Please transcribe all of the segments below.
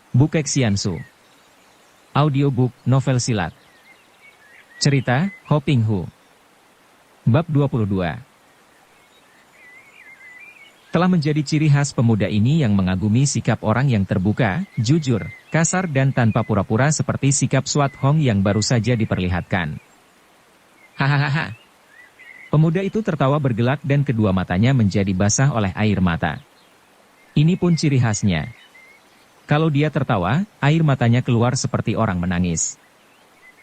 Bukek Xiansu. Audiobook novel silat. Cerita, Ho Ping Hu. Bab 22. Telah menjadi ciri khas pemuda ini yang mengagumi sikap orang yang terbuka, jujur, kasar dan tanpa pura-pura seperti sikap Suat Hong yang baru saja diperlihatkan. Hahaha. Pemuda itu tertawa bergelak dan kedua matanya menjadi basah oleh air mata. Ini pun ciri khasnya. Kalau dia tertawa, air matanya keluar seperti orang menangis.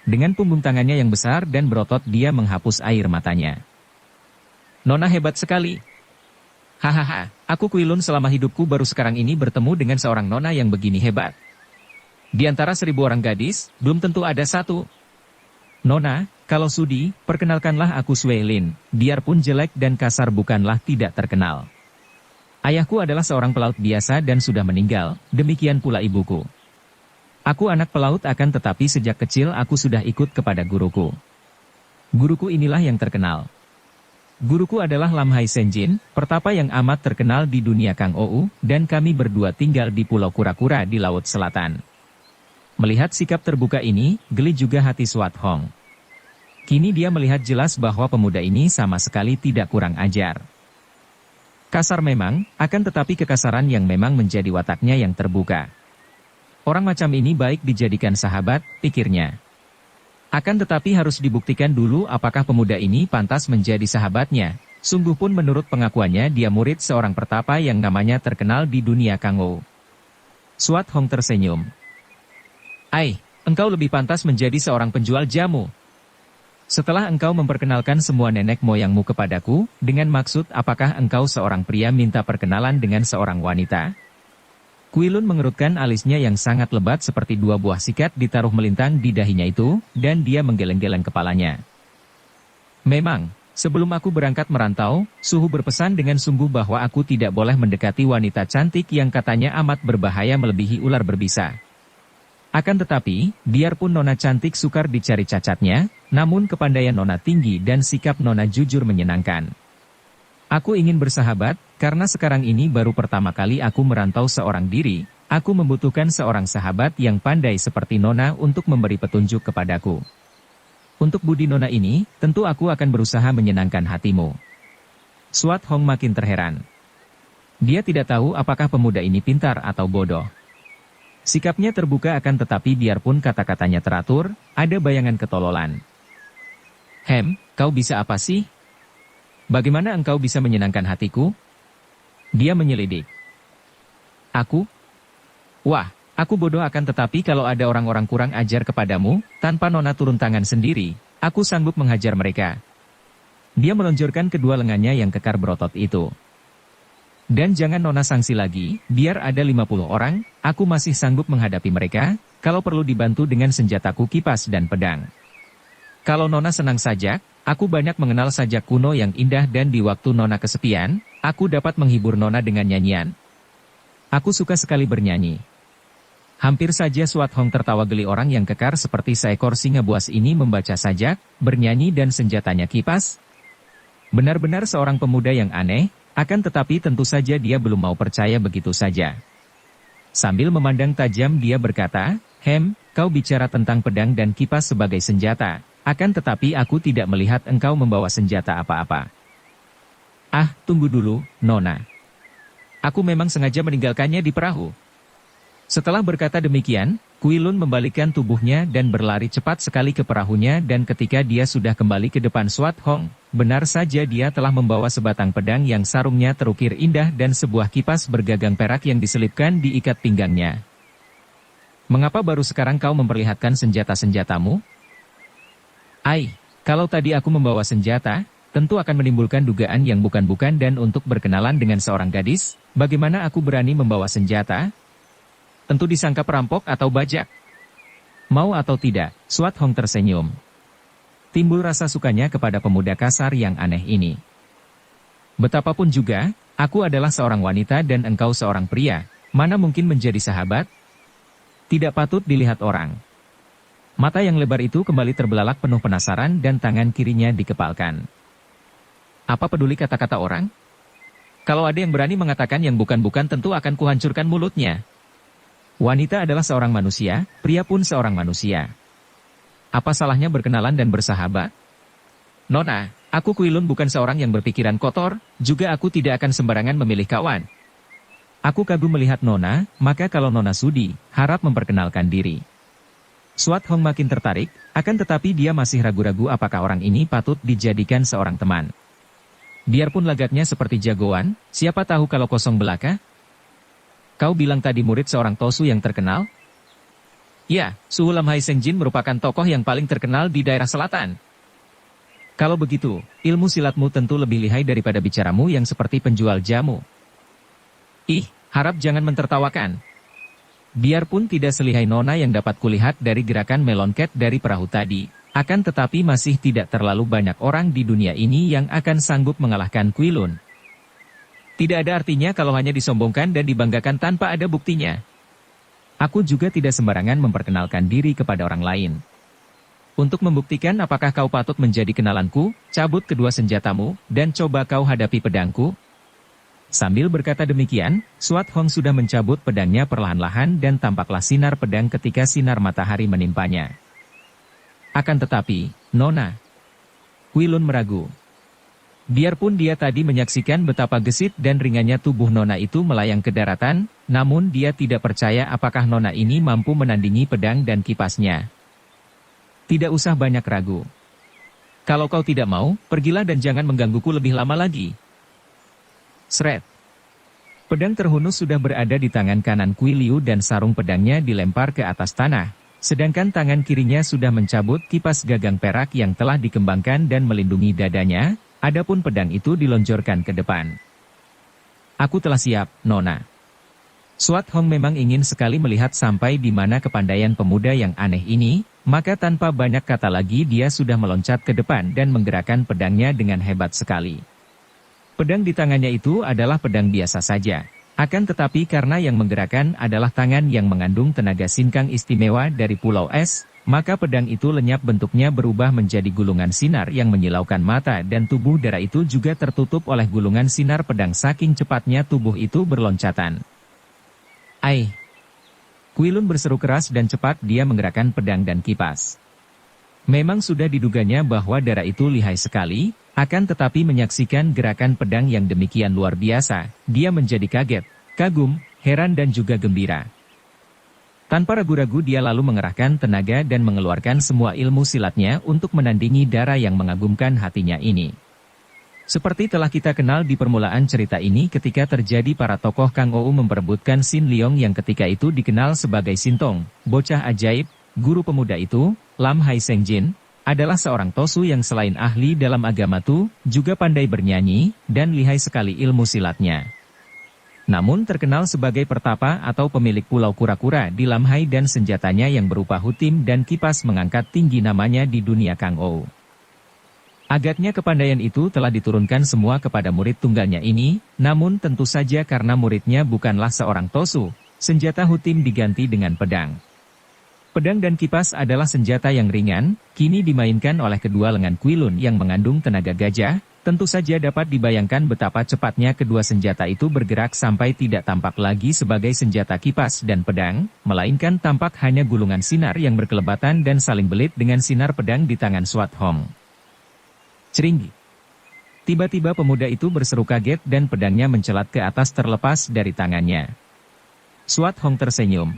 Dengan punggung tangannya yang besar dan berotot dia menghapus air matanya. Nona hebat sekali. Hahaha, aku Kuilun selama hidupku baru sekarang ini bertemu dengan seorang nona yang begini hebat. Di antara 1000 orang gadis, belum tentu ada satu. Nona, kalau sudi, perkenalkanlah aku Sui Lin, biarpun jelek dan kasar bukanlah tidak terkenal. Ayahku adalah seorang pelaut biasa dan sudah meninggal, demikian pula ibuku. Aku anak pelaut akan tetapi sejak kecil aku sudah ikut kepada guruku. Guruku inilah yang terkenal. Guruku adalah Lam Hai Senjin, pertapa yang amat terkenal di dunia Kang Ou, dan kami berdua tinggal di Pulau Kura-Kura di Laut Selatan. Melihat sikap terbuka ini, geli juga hati Suat Hong. Kini dia melihat jelas bahwa pemuda ini sama sekali tidak kurang ajar. Kasar memang, akan tetapi kekasaran yang memang menjadi wataknya yang terbuka. Orang macam ini baik dijadikan sahabat, pikirnya. Akan tetapi harus dibuktikan dulu apakah pemuda ini pantas menjadi sahabatnya. Sungguh pun menurut pengakuannya dia murid seorang pertapa yang namanya terkenal di dunia Kangou. Suat Hong tersenyum. Ai, engkau lebih pantas menjadi seorang penjual jamu. Setelah engkau memperkenalkan semua nenek moyangmu kepadaku, dengan maksud apakah engkau seorang pria minta perkenalan dengan seorang wanita? Kuilun mengerutkan alisnya yang sangat lebat seperti 2 buah sikat ditaruh melintang di dahinya itu, dan dia menggeleng-geleng kepalanya. Memang, sebelum aku berangkat merantau, suhu berpesan dengan sungguh bahwa aku tidak boleh mendekati wanita cantik yang katanya amat berbahaya melebihi ular berbisa. Akan tetapi, biarpun nona cantik sukar dicari cacatnya, namun kepandaian nona tinggi dan sikap nona jujur menyenangkan. Aku ingin bersahabat, karena sekarang ini baru pertama kali aku merantau seorang diri, aku membutuhkan seorang sahabat yang pandai seperti nona untuk memberi petunjuk kepadaku. Untuk budi nona ini, tentu aku akan berusaha menyenangkan hatimu. Suat Hong makin terheran. Dia tidak tahu apakah pemuda ini pintar atau bodoh. Sikapnya terbuka akan tetapi biarpun kata-katanya teratur, ada bayangan ketololan. Kau bisa apa sih? Bagaimana engkau bisa menyenangkan hatiku? Dia menyelidik. Aku? Wah, aku bodoh akan tetapi kalau ada orang-orang kurang ajar kepadamu, tanpa nona turun tangan sendiri, aku sanggup menghajar mereka. Dia melonjorkan kedua lengannya yang kekar berotot itu. Dan jangan nona sanksi lagi, biar ada 50 orang, aku masih sanggup menghadapi mereka, kalau perlu dibantu dengan senjataku kipas dan pedang. Kalau nona senang sajak, aku banyak mengenal sajak kuno yang indah dan di waktu nona kesepian, aku dapat menghibur nona dengan nyanyian. Aku suka sekali bernyanyi. Hampir saja Suat Hong tertawa geli orang yang kekar seperti seekor singa buas ini membaca sajak, bernyanyi dan senjatanya kipas. Benar-benar seorang pemuda yang aneh. Akan tetapi tentu saja dia belum mau percaya begitu saja. Sambil memandang tajam dia berkata, kau bicara tentang pedang dan kipas sebagai senjata, akan tetapi aku tidak melihat engkau membawa senjata apa-apa. Ah, tunggu dulu, nona. Aku memang sengaja meninggalkannya di perahu. Setelah berkata demikian, Kuilun membalikkan tubuhnya dan berlari cepat sekali ke perahunya dan ketika dia sudah kembali ke depan Suat Hong, benar saja dia telah membawa sebatang pedang yang sarungnya terukir indah dan sebuah kipas bergagang perak yang diselipkan di ikat pinggangnya. Mengapa baru sekarang kau memperlihatkan senjata-senjatamu? Ai, kalau tadi aku membawa senjata, tentu akan menimbulkan dugaan yang bukan-bukan dan untuk berkenalan dengan seorang gadis, bagaimana aku berani membawa senjata? Tentu disangka perampok atau bajak. Mau atau tidak, Suat Hong tersenyum. Timbul rasa sukanya kepada pemuda kasar yang aneh ini. Betapapun juga, aku adalah seorang wanita dan engkau seorang pria, mana mungkin menjadi sahabat? Tidak patut dilihat orang. Mata yang lebar itu kembali terbelalak penuh penasaran dan tangan kirinya dikepalkan. Apa peduli kata-kata orang? Kalau ada yang berani mengatakan yang bukan-bukan tentu akan kuhancurkan mulutnya. Wanita adalah seorang manusia, pria pun seorang manusia. Apa salahnya berkenalan dan bersahabat? Nona, aku Kuilun bukan seorang yang berpikiran kotor, juga aku tidak akan sembarangan memilih kawan. Aku kagum melihat Nona, maka kalau Nona sudi, harap memperkenalkan diri. Swat Hong makin tertarik, akan tetapi dia masih ragu-ragu apakah orang ini patut dijadikan seorang teman. Biarpun lagaknya seperti jagoan, siapa tahu kalau kosong belaka? Kau bilang tadi murid seorang Tosu yang terkenal? Ya, Suhu Lam Hai Seng Jin merupakan tokoh yang paling terkenal di daerah selatan. Kalau begitu, ilmu silatmu tentu lebih lihai daripada bicaramu yang seperti penjual jamu. Ih, harap jangan mentertawakan. Biarpun tidak selihai Nona yang dapat kulihat dari gerakan meloncat dari perahu tadi, akan tetapi masih tidak terlalu banyak orang di dunia ini yang akan sanggup mengalahkan Kuilun. Tidak ada artinya kalau hanya disombongkan dan dibanggakan tanpa ada buktinya. Aku juga tidak sembarangan memperkenalkan diri kepada orang lain. Untuk membuktikan apakah kau patut menjadi kenalanku, cabut kedua senjatamu, dan coba kau hadapi pedangku. Sambil berkata demikian, Swat Hong sudah mencabut pedangnya perlahan-lahan dan tampaklah sinar pedang ketika sinar matahari menimpanya. Akan tetapi, Nona, Kuilun meragu. Biarpun dia tadi menyaksikan betapa gesit dan ringannya tubuh Nona itu melayang ke daratan, namun dia tidak percaya apakah Nona ini mampu menandingi pedang dan kipasnya. Tidak usah banyak ragu. Kalau kau tidak mau, pergilah dan jangan menggangguku lebih lama lagi. Sret. Pedang terhunus sudah berada di tangan kanan Kui Liu dan sarung pedangnya dilempar ke atas tanah, sedangkan tangan kirinya sudah mencabut kipas gagang perak yang telah dikembangkan dan melindungi dadanya. Adapun pedang itu dilonjorkan ke depan. Aku telah siap, Nona. Swat Hong memang ingin sekali melihat sampai di mana kepandaian pemuda yang aneh ini, maka tanpa banyak kata lagi dia sudah meloncat ke depan dan menggerakkan pedangnya dengan hebat sekali. Pedang di tangannya itu adalah pedang biasa saja. Akan tetapi karena yang menggerakkan adalah tangan yang mengandung tenaga sinkang istimewa dari Pulau Es, maka pedang itu lenyap bentuknya berubah menjadi gulungan sinar yang menyilaukan mata dan tubuh darah itu juga tertutup oleh gulungan sinar pedang saking cepatnya tubuh itu berloncatan. Ai! Kuilun berseru keras dan cepat dia menggerakkan pedang dan kipas. Memang sudah diduganya bahwa darah itu lihai sekali, akan tetapi menyaksikan gerakan pedang yang demikian luar biasa, dia menjadi kaget, kagum, heran dan juga gembira. Tanpa ragu-ragu dia lalu mengerahkan tenaga dan mengeluarkan semua ilmu silatnya untuk menandingi darah yang mengagumkan hatinya ini. Seperti telah kita kenal di permulaan cerita ini ketika terjadi para tokoh Kang Ou memperebutkan Sin Leong yang ketika itu dikenal sebagai Sintong, bocah ajaib, guru pemuda itu, Lam Hai Seng Jin, adalah seorang Tosu yang selain ahli dalam agama Tu, juga pandai bernyanyi, dan lihai sekali ilmu silatnya. Namun terkenal sebagai pertapa atau pemilik pulau kura-kura di Lam Hai dan senjatanya yang berupa hutim dan kipas mengangkat tinggi namanya di dunia Kang Ou. Agaknya kepandaian itu telah diturunkan semua kepada murid tunggalnya ini, namun tentu saja karena muridnya bukanlah seorang Tosu, senjata hutim diganti dengan pedang. Pedang dan kipas adalah senjata yang ringan, kini dimainkan oleh kedua lengan Kuilun yang mengandung tenaga gajah. Tentu saja dapat dibayangkan betapa cepatnya kedua senjata itu bergerak sampai tidak tampak lagi sebagai senjata kipas dan pedang, melainkan tampak hanya gulungan sinar yang berkelebatan dan saling belit dengan sinar pedang di tangan Swat Hong. Cering! Tiba-tiba pemuda itu berseru kaget dan pedangnya mencelat ke atas terlepas dari tangannya. Swat Hong tersenyum.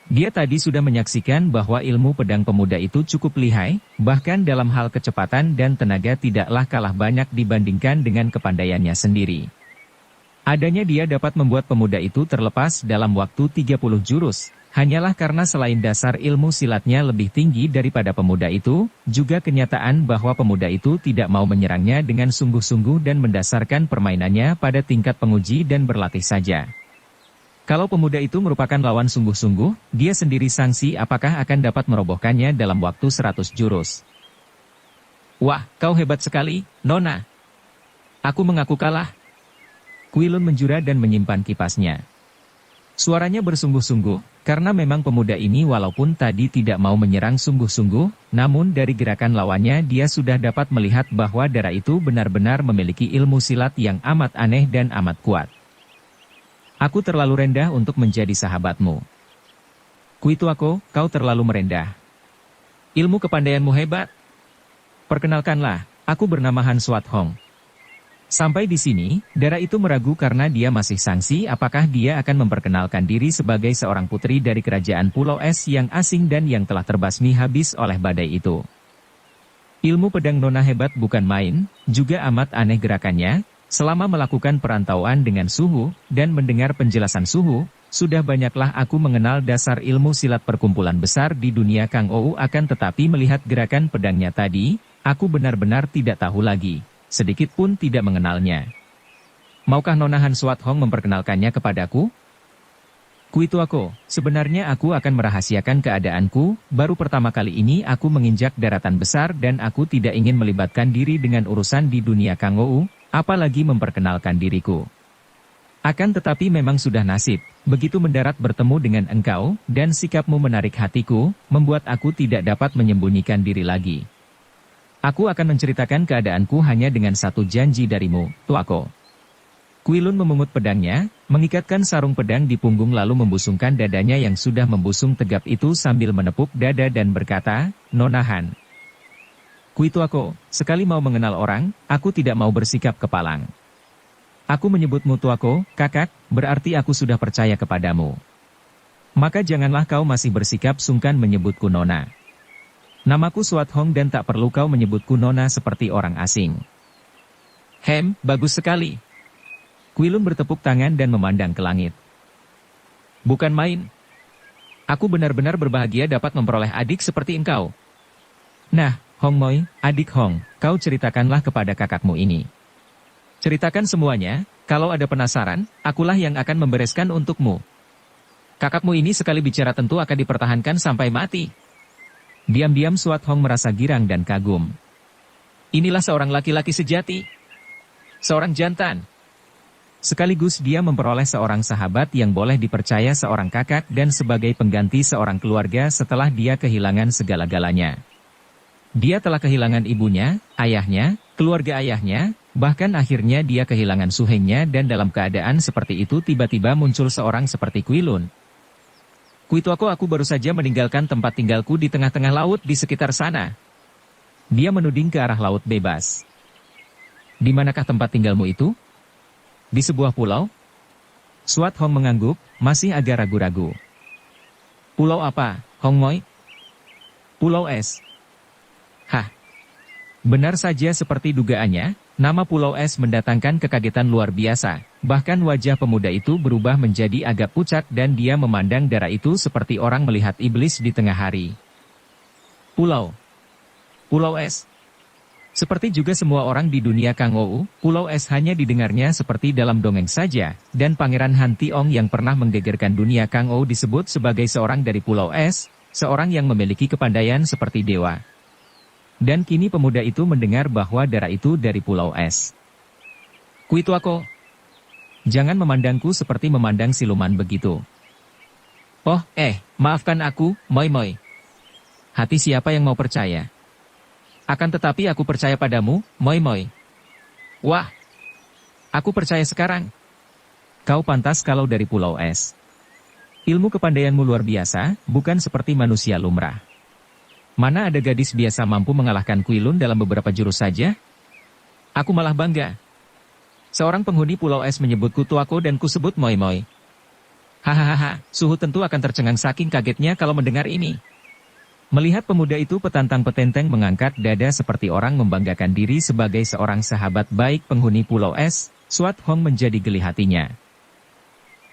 Dia tadi sudah menyaksikan bahwa ilmu pedang pemuda itu cukup lihai, bahkan dalam hal kecepatan dan tenaga tidaklah kalah banyak dibandingkan dengan kepandaiannya sendiri. Adanya dia dapat membuat pemuda itu terlepas dalam waktu 30 jurus, hanyalah karena selain dasar ilmu silatnya lebih tinggi daripada pemuda itu, juga kenyataan bahwa pemuda itu tidak mau menyerangnya dengan sungguh-sungguh dan mendasarkan permainannya pada tingkat penguji dan berlatih saja. Kalau pemuda itu merupakan lawan sungguh-sungguh, dia sendiri sangsi apakah akan dapat merobohkannya dalam waktu 100 jurus. Wah, kau hebat sekali, Nona. Aku mengaku kalah. Kuilun menjura dan menyimpan kipasnya. Suaranya bersungguh-sungguh, karena memang pemuda ini walaupun tadi tidak mau menyerang sungguh-sungguh, namun dari gerakan lawannya dia sudah dapat melihat bahwa darah itu benar-benar memiliki ilmu silat yang amat aneh dan amat kuat. Aku terlalu rendah untuk menjadi sahabatmu. Kuituako, kau terlalu merendah. Ilmu kepandaianmu hebat. Perkenalkanlah, aku bernama Han Swat Hong. Sampai di sini, Dara itu meragu karena dia masih sangsi apakah dia akan memperkenalkan diri sebagai seorang putri dari kerajaan Pulau Es yang asing dan yang telah terbasmi habis oleh badai itu. Ilmu pedang Nona hebat bukan main, juga amat aneh gerakannya. Selama melakukan perantauan dengan Suhu, dan mendengar penjelasan Suhu, sudah banyaklah aku mengenal dasar ilmu silat perkumpulan besar di dunia Kang Ou, akan tetapi melihat gerakan pedangnya tadi, aku benar-benar tidak tahu lagi. Sedikit pun tidak mengenalnya. Maukah Nona Han Swat Hong memperkenalkannya kepadaku? Kuituako, sebenarnya aku akan merahasiakan keadaanku, baru pertama kali ini aku menginjak daratan besar dan aku tidak ingin melibatkan diri dengan urusan di dunia Kang Ou, apalagi memperkenalkan diriku. Akan tetapi memang sudah nasib, begitu mendarat bertemu dengan engkau, dan sikapmu menarik hatiku, membuat aku tidak dapat menyembunyikan diri lagi. Aku akan menceritakan keadaanku hanya dengan satu janji darimu, Tuako. Kuilun memungut pedangnya, mengikatkan sarung pedang di punggung lalu membusungkan dadanya yang sudah membusung tegap itu sambil menepuk dada dan berkata, Nona Han. Kuituako, sekali mau mengenal orang, aku tidak mau bersikap kepalang. Aku menyebutmu Tuako, kakak, berarti aku sudah percaya kepadamu. Maka janganlah kau masih bersikap sungkan menyebutku Nona. Namaku Swat Hong dan tak perlu kau menyebutku Nona seperti orang asing. Bagus sekali. Kuilun bertepuk tangan dan memandang ke langit. Bukan main. Aku benar-benar berbahagia dapat memperoleh adik seperti engkau. Nah, Hong Moi, adik Hong, kau ceritakanlah kepada kakakmu ini. Ceritakan semuanya, kalau ada penasaran, akulah yang akan membereskan untukmu. Kakakmu ini sekali bicara tentu akan dipertahankan sampai mati. Diam-diam Swat Hong merasa girang dan kagum. Inilah seorang laki-laki sejati. Seorang jantan. Sekaligus dia memperoleh seorang sahabat yang boleh dipercaya seorang kakak dan sebagai pengganti seorang keluarga setelah dia kehilangan segala-galanya. Dia telah kehilangan ibunya, ayahnya, keluarga ayahnya, bahkan akhirnya dia kehilangan suhengnya dan dalam keadaan seperti itu tiba-tiba muncul seorang seperti Kuilun. Kuituako, aku baru saja meninggalkan tempat tinggalku di tengah-tengah laut di sekitar sana. Dia menuding ke arah laut bebas. Di manakah tempat tinggalmu itu? Di sebuah pulau? Swat Hong mengangguk, masih agak ragu-ragu. Pulau apa, Hong Moi? Pulau Es. Hah? Benar saja seperti dugaannya, nama Pulau Es mendatangkan kekagetan luar biasa. Bahkan wajah pemuda itu berubah menjadi agak pucat dan dia memandang Dara itu seperti orang melihat iblis di tengah hari. Pulau Es. Seperti juga semua orang di dunia Kang Ou, Pulau Es hanya didengarnya seperti dalam dongeng saja, dan Pangeran Han Tiong yang pernah menggegerkan dunia Kang Ou disebut sebagai seorang dari Pulau Es, seorang yang memiliki kepandaian seperti dewa. Dan kini pemuda itu mendengar bahwa Dara itu dari Pulau Es. Kuituako. Jangan memandangku seperti memandang siluman begitu. Oh, maafkan aku, Moi Moi. Hati siapa yang mau percaya? Akan tetapi aku percaya padamu, Moi Moi. Wah, aku percaya sekarang. Kau pantas kalau dari Pulau Es. Ilmu kepandaianmu luar biasa, bukan seperti manusia lumrah. Mana ada gadis biasa mampu mengalahkan Kuilun dalam beberapa jurus saja? Aku malah bangga. Seorang penghuni Pulau Es menyebutku Tuako dan kusebut Moi Moi. Hahaha, Suhu tentu akan tercengang saking kagetnya kalau mendengar ini. Melihat pemuda itu petantang petenteng mengangkat dada seperti orang membanggakan diri sebagai seorang sahabat baik penghuni Pulau Es, Swat Hong menjadi geli hatinya.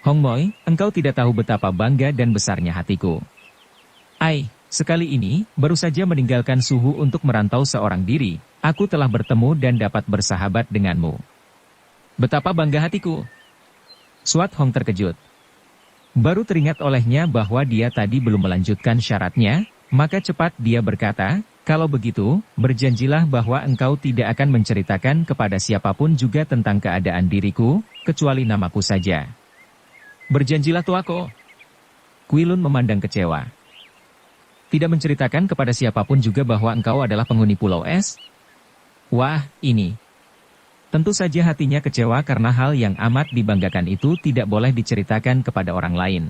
Hong Moi, engkau tidak tahu betapa bangga dan besarnya hatiku. Sekali ini, baru saja meninggalkan Suhu untuk merantau seorang diri, aku telah bertemu dan dapat bersahabat denganmu. Betapa bangga hatiku. Swat Hong terkejut. Baru teringat olehnya bahwa dia tadi belum melanjutkan syaratnya, maka cepat dia berkata, kalau begitu, berjanjilah bahwa engkau tidak akan menceritakan kepada siapapun juga tentang keadaan diriku, kecuali namaku saja. Berjanjilah Tuako. Kuilun memandang kecewa. Tidak menceritakan kepada siapapun juga bahwa engkau adalah penghuni Pulau Es? Wah, ini. Tentu saja hatinya kecewa karena hal yang amat dibanggakan itu tidak boleh diceritakan kepada orang lain.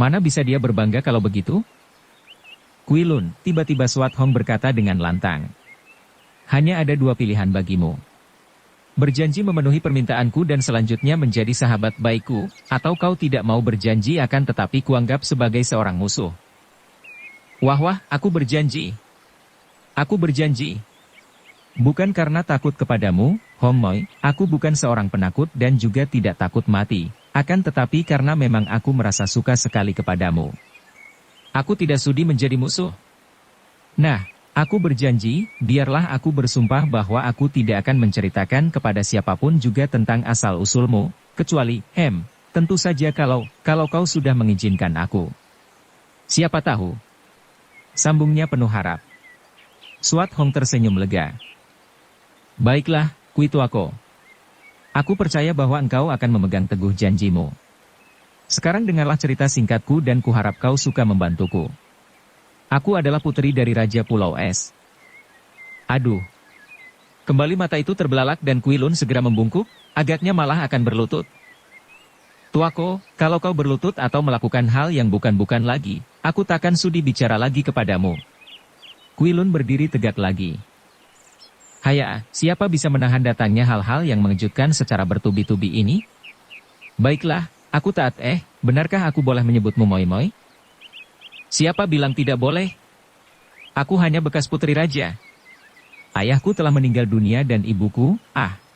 Mana bisa dia berbangga kalau begitu? Kuilun, tiba-tiba Swat Hong berkata dengan lantang. Hanya ada dua pilihan bagimu. Berjanji memenuhi permintaanku dan selanjutnya menjadi sahabat baikku, atau kau tidak mau berjanji akan tetapi kuanggap sebagai seorang musuh. Wah, aku berjanji. Aku berjanji. Bukan karena takut kepadamu, Hong Moi, aku bukan seorang penakut dan juga tidak takut mati, akan tetapi karena memang aku merasa suka sekali kepadamu. Aku tidak sudi menjadi musuh. Nah, aku berjanji, biarlah aku bersumpah bahwa aku tidak akan menceritakan kepada siapapun juga tentang asal-usulmu, kecuali, tentu saja kalau kau sudah mengizinkan aku. Siapa tahu? Sambungnya penuh harap. Swat Hong tersenyum lega. Baiklah, Kuituako. Aku percaya bahwa engkau akan memegang teguh janjimu. Sekarang dengarlah cerita singkatku dan kuharap kau suka membantuku. Aku adalah putri dari Raja Pulau Es. Aduh. Kembali mata itu terbelalak dan Kuilun segera membungkuk, agaknya malah akan berlutut. Tuako, kalau kau berlutut atau melakukan hal yang bukan-bukan lagi, aku takkan sudi bicara lagi kepadamu. Kuilun berdiri tegak lagi. Haya, siapa bisa menahan datangnya hal-hal yang mengejutkan secara bertubi-tubi ini? Baiklah, aku taat. Benarkah aku boleh menyebutmu Moi-Moi? Siapa bilang tidak boleh? Aku hanya bekas putri raja. Ayahku telah meninggal dunia dan ibuku,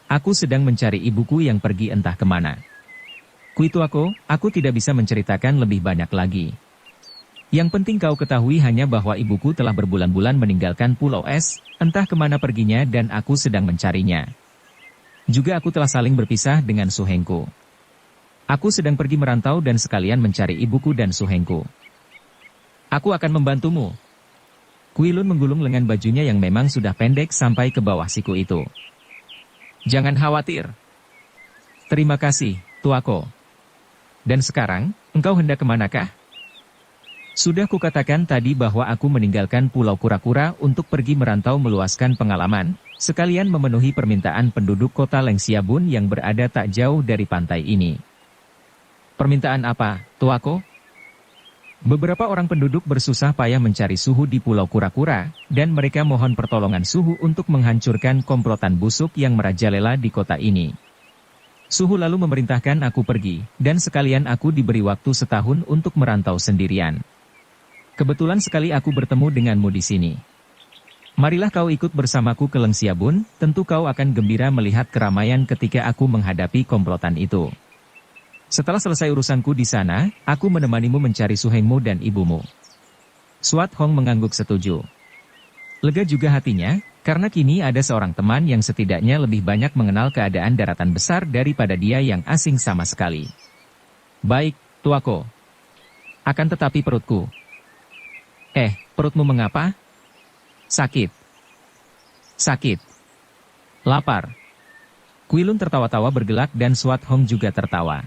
aku sedang mencari ibuku yang pergi entah kemana. Kuituako, aku tidak bisa menceritakan lebih banyak lagi. Yang penting kau ketahui hanya bahwa ibuku telah berbulan-bulan meninggalkan Pulau Es, entah kemana perginya dan aku sedang mencarinya. Juga aku telah saling berpisah dengan suhengku. Aku sedang pergi merantau dan sekalian mencari ibuku dan suhengku. Aku akan membantumu. Kuilun menggulung lengan bajunya yang memang sudah pendek sampai ke bawah siku itu. Jangan khawatir. Terima kasih, Tuako. Dan sekarang, engkau hendak kemanakah? Sudah kukatakan tadi bahwa aku meninggalkan Pulau Kura-Kura untuk pergi merantau meluaskan pengalaman, sekalian memenuhi permintaan penduduk kota Lengxiabun yang berada tak jauh dari pantai ini. Permintaan apa, Tuako? Beberapa orang penduduk bersusah payah mencari Suhu di Pulau Kura-Kura, dan mereka mohon pertolongan Suhu untuk menghancurkan komplotan busuk yang merajalela di kota ini. Suhu lalu memerintahkan aku pergi, dan sekalian aku diberi waktu setahun untuk merantau sendirian. Kebetulan sekali aku bertemu denganmu di sini. Marilah kau ikut bersamaku ke Lengxiabun, tentu kau akan gembira melihat keramaian ketika aku menghadapi komplotan itu. Setelah selesai urusanku di sana, aku menemanimu mencari suhengmu dan ibumu. Swat Hong mengangguk setuju. Lega juga hatinya, karena kini ada seorang teman yang setidaknya lebih banyak mengenal keadaan daratan besar daripada dia yang asing sama sekali. Baik, Tuako. Akan tetapi perutku. Perutmu mengapa? Sakit. Sakit. Lapar. Kuilun tertawa-tawa bergelak dan Swat Hong juga tertawa.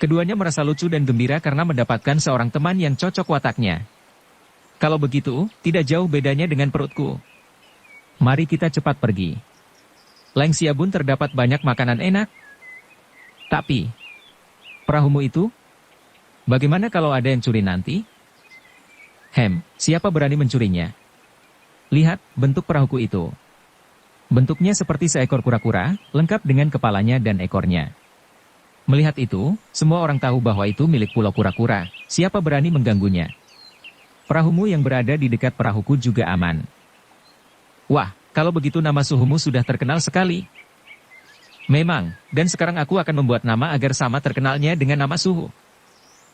Keduanya merasa lucu dan gembira karena mendapatkan seorang teman yang cocok wataknya. Kalau begitu, tidak jauh bedanya dengan perutku. Mari kita cepat pergi. Lengxiabun terdapat banyak makanan enak. Tapi, perahumu itu? Bagaimana kalau ada yang curi nanti? Siapa berani mencurinya? Lihat, bentuk perahuku itu. Bentuknya seperti seekor kura-kura, lengkap dengan kepalanya dan ekornya. Melihat itu, semua orang tahu bahwa itu milik Pulau Kura-Kura. Siapa berani mengganggunya? Perahumu yang berada di dekat perahuku juga aman. Wah, kalau begitu nama suhumu sudah terkenal sekali. Memang, dan sekarang aku akan membuat nama agar sama terkenalnya dengan nama suhu.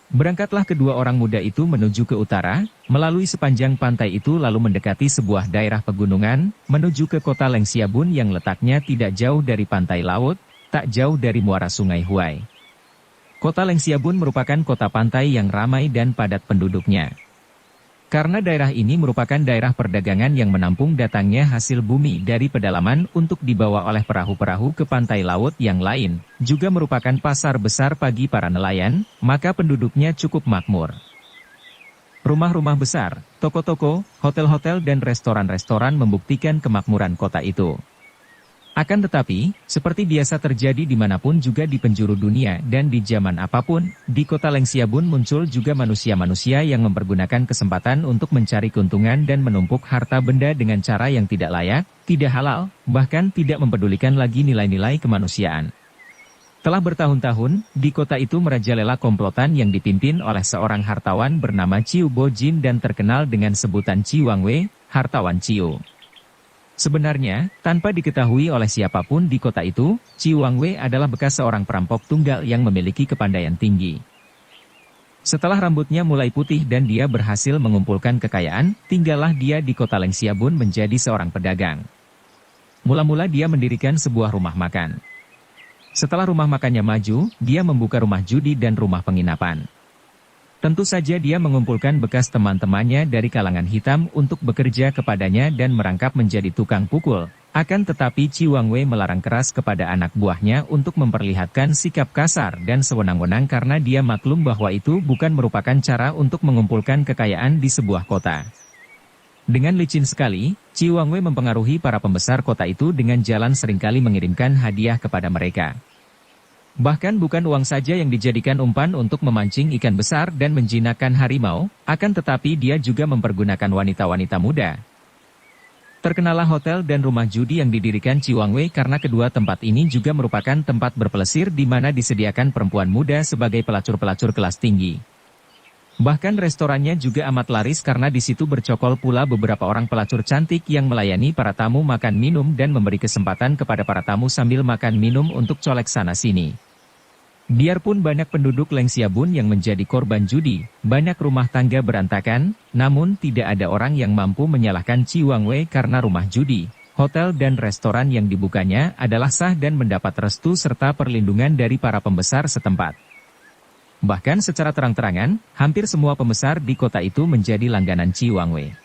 Berangkatlah kedua orang muda itu menuju ke utara, melalui sepanjang pantai itu lalu mendekati sebuah daerah pegunungan, menuju ke kota Lengxiabun yang letaknya tidak jauh dari pantai laut, tak jauh dari muara sungai Huai. Kota Lengxiabun merupakan kota pantai yang ramai dan padat penduduknya. Karena daerah ini merupakan daerah perdagangan yang menampung datangnya hasil bumi dari pedalaman untuk dibawa oleh perahu-perahu ke pantai laut yang lain, juga merupakan pasar besar bagi para nelayan, maka penduduknya cukup makmur. Rumah-rumah besar, toko-toko, hotel-hotel dan restoran-restoran membuktikan kemakmuran kota itu. Akan tetapi, seperti biasa terjadi dimanapun juga di penjuru dunia dan di zaman apapun, di kota Lengxiabun muncul juga manusia-manusia yang mempergunakan kesempatan untuk mencari keuntungan dan menumpuk harta benda dengan cara yang tidak layak, tidak halal, bahkan tidak mempedulikan lagi nilai-nilai kemanusiaan. Telah bertahun-tahun, di kota itu merajalela komplotan yang dipimpin oleh seorang hartawan bernama Ciu Bojin dan terkenal dengan sebutan Ci Wangwei, hartawan Ciu. Sebenarnya, tanpa diketahui oleh siapapun di kota itu, Ci Wangwei adalah bekas seorang perampok tunggal yang memiliki kepandaian tinggi. Setelah rambutnya mulai putih dan dia berhasil mengumpulkan kekayaan, tinggallah dia di kota Lengxiabun menjadi seorang pedagang. Mula-mula dia mendirikan sebuah rumah makan. Setelah rumah makannya maju, dia membuka rumah judi dan rumah penginapan. Tentu saja dia mengumpulkan bekas teman-temannya dari kalangan hitam untuk bekerja kepadanya dan merangkap menjadi tukang pukul. Akan tetapi Ci Wangwei melarang keras kepada anak buahnya untuk memperlihatkan sikap kasar dan sewenang-wenang karena dia maklum bahwa itu bukan merupakan cara untuk mengumpulkan kekayaan di sebuah kota. Dengan licin sekali, Ci Wangwei mempengaruhi para pembesar kota itu dengan jalan seringkali mengirimkan hadiah kepada mereka. Bahkan bukan uang saja yang dijadikan umpan untuk memancing ikan besar dan menjinakkan harimau, akan tetapi dia juga mempergunakan wanita-wanita muda. Terkenalah hotel dan rumah judi yang didirikan Ci Wangwei karena kedua tempat ini juga merupakan tempat berpelesir di mana disediakan perempuan muda sebagai pelacur-pelacur kelas tinggi. Bahkan restorannya juga amat laris karena di situ bercokol pula beberapa orang pelacur cantik yang melayani para tamu makan minum dan memberi kesempatan kepada para tamu sambil makan minum untuk colek sana-sini. Biarpun banyak penduduk Lengxiabun yang menjadi korban judi, banyak rumah tangga berantakan, namun tidak ada orang yang mampu menyalahkan Ci Wangwei karena rumah judi, hotel dan restoran yang dibukanya adalah sah dan mendapat restu serta perlindungan dari para pembesar setempat. Bahkan secara terang-terangan, hampir semua pembesar di kota itu menjadi langganan Ci Wangwei.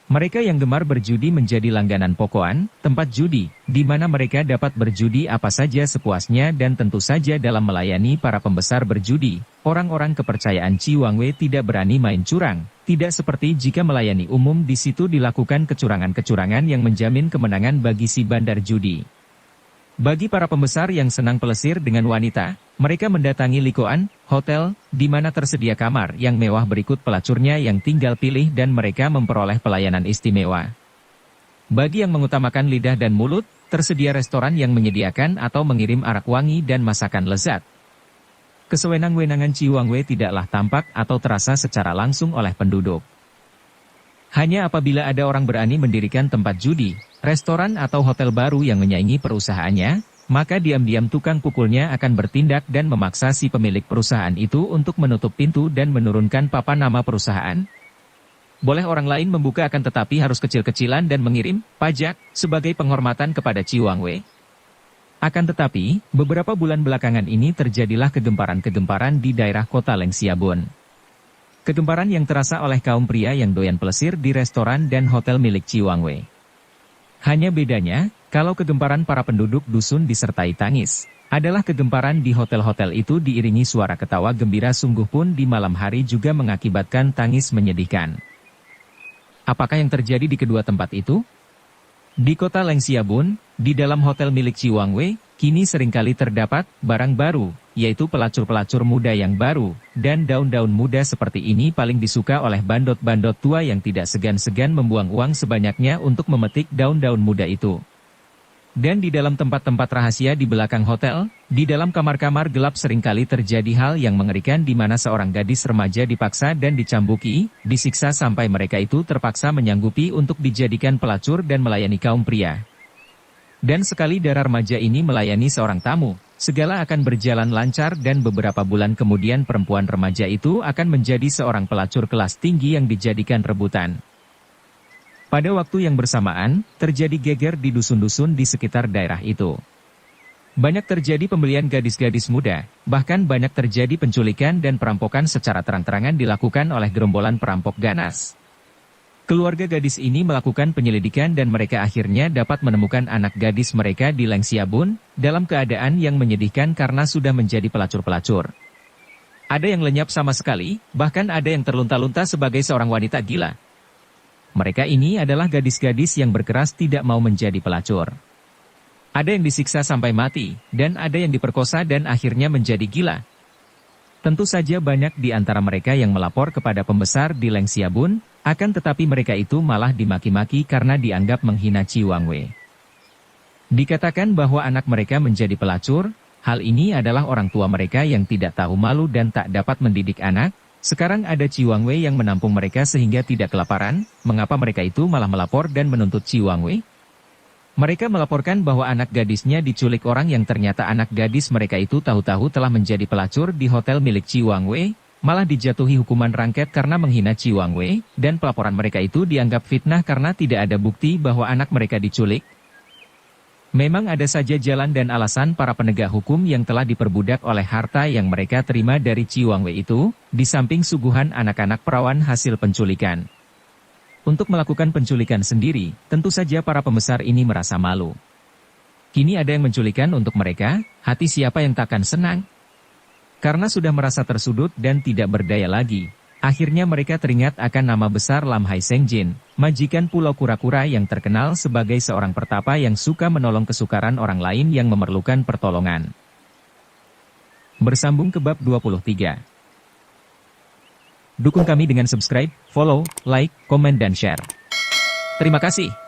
Mereka yang gemar berjudi menjadi langganan pokoan, tempat judi, di mana mereka dapat berjudi apa saja sepuasnya dan tentu saja dalam melayani para pembesar berjudi. Orang-orang kepercayaan Ci Wangwei tidak berani main curang, tidak seperti jika melayani umum di situ dilakukan kecurangan-kecurangan yang menjamin kemenangan bagi si bandar judi. Bagi para pembesar yang senang pelesir dengan wanita, mereka mendatangi likoan, hotel, di mana tersedia kamar yang mewah berikut pelacurnya yang tinggal pilih dan mereka memperoleh pelayanan istimewa. Bagi yang mengutamakan lidah dan mulut, tersedia restoran yang menyediakan atau mengirim arak wangi dan masakan lezat. Kesewenang-wenangan Ci Wangwei tidaklah tampak atau terasa secara langsung oleh penduduk. Hanya apabila ada orang berani mendirikan tempat judi, restoran atau hotel baru yang menyaingi perusahaannya, maka diam-diam tukang pukulnya akan bertindak dan memaksa si pemilik perusahaan itu untuk menutup pintu dan menurunkan papan nama perusahaan. Boleh orang lain membuka akan tetapi harus kecil-kecilan dan mengirim pajak sebagai penghormatan kepada Ci Wangwei. Akan tetapi, beberapa bulan belakangan ini terjadilah kegemparan-kegemparan di daerah kota Lengxiabun. Kegemparan yang terasa oleh kaum pria yang doyan pelesir di restoran dan hotel milik Ci Wangwei. Hanya bedanya, kalau kegemparan para penduduk dusun disertai tangis, adalah kegemparan di hotel-hotel itu diiringi suara ketawa gembira sungguh pun di malam hari juga mengakibatkan tangis menyedihkan. Apakah yang terjadi di kedua tempat itu? Di kota Lengxiabun, di dalam hotel milik Ci Wangwei, kini seringkali terdapat barang baru, yaitu pelacur-pelacur muda yang baru, dan daun-daun muda seperti ini paling disuka oleh bandot-bandot tua yang tidak segan-segan membuang uang sebanyaknya untuk memetik daun-daun muda itu. Dan di dalam tempat-tempat rahasia di belakang hotel, di dalam kamar-kamar gelap seringkali terjadi hal yang mengerikan di mana seorang gadis remaja dipaksa dan dicambuki, disiksa sampai mereka itu terpaksa menyanggupi untuk dijadikan pelacur dan melayani kaum pria. Dan sekali darah remaja ini melayani seorang tamu, segala akan berjalan lancar dan beberapa bulan kemudian perempuan remaja itu akan menjadi seorang pelacur kelas tinggi yang dijadikan rebutan. Pada waktu yang bersamaan, terjadi geger di dusun-dusun di sekitar daerah itu. Banyak terjadi pembelian gadis-gadis muda, bahkan banyak terjadi penculikan dan perampokan secara terang-terangan dilakukan oleh gerombolan perampok ganas. Keluarga gadis ini melakukan penyelidikan dan mereka akhirnya dapat menemukan anak gadis mereka di Lengxiabun, dalam keadaan yang menyedihkan karena sudah menjadi pelacur-pelacur. Ada yang lenyap sama sekali, bahkan ada yang terlunta-lunta sebagai seorang wanita gila. Mereka ini adalah gadis-gadis yang berkeras tidak mau menjadi pelacur. Ada yang disiksa sampai mati, dan ada yang diperkosa dan akhirnya menjadi gila. Tentu saja banyak di antara mereka yang melapor kepada pembesar di Leng Xiaobun, akan tetapi mereka itu malah dimaki-maki karena dianggap menghina Qi Wangwei. Dikatakan bahwa anak mereka menjadi pelacur, hal ini adalah orang tua mereka yang tidak tahu malu dan tak dapat mendidik anak. Sekarang ada Qi Wangwei yang menampung mereka sehingga tidak kelaparan, mengapa mereka itu malah melapor dan menuntut Qi Wangwei? Mereka melaporkan bahwa anak gadisnya diculik orang yang ternyata anak gadis mereka itu tahu-tahu telah menjadi pelacur di hotel milik Qi Wangwei, malah dijatuhi hukuman rangket karena menghina Qi Wangwei, dan pelaporan mereka itu dianggap fitnah karena tidak ada bukti bahwa anak mereka diculik. Memang ada saja jalan dan alasan para penegak hukum yang telah diperbudak oleh harta yang mereka terima dari Qi Wangwei itu, di samping suguhan anak-anak perawan hasil penculikan. Untuk melakukan penculikan sendiri, tentu saja para pembesar ini merasa malu. Kini ada yang menculikan untuk mereka, hati siapa yang takkan senang? Karena sudah merasa tersudut dan tidak berdaya lagi, akhirnya mereka teringat akan nama besar Lam Hai Seng Jin, majikan Pulau Kura-Kura yang terkenal sebagai seorang pertapa yang suka menolong kesukaran orang lain yang memerlukan pertolongan. Bersambung ke bab 23. Dukung kami dengan subscribe, follow, like, komen dan share. Terima kasih.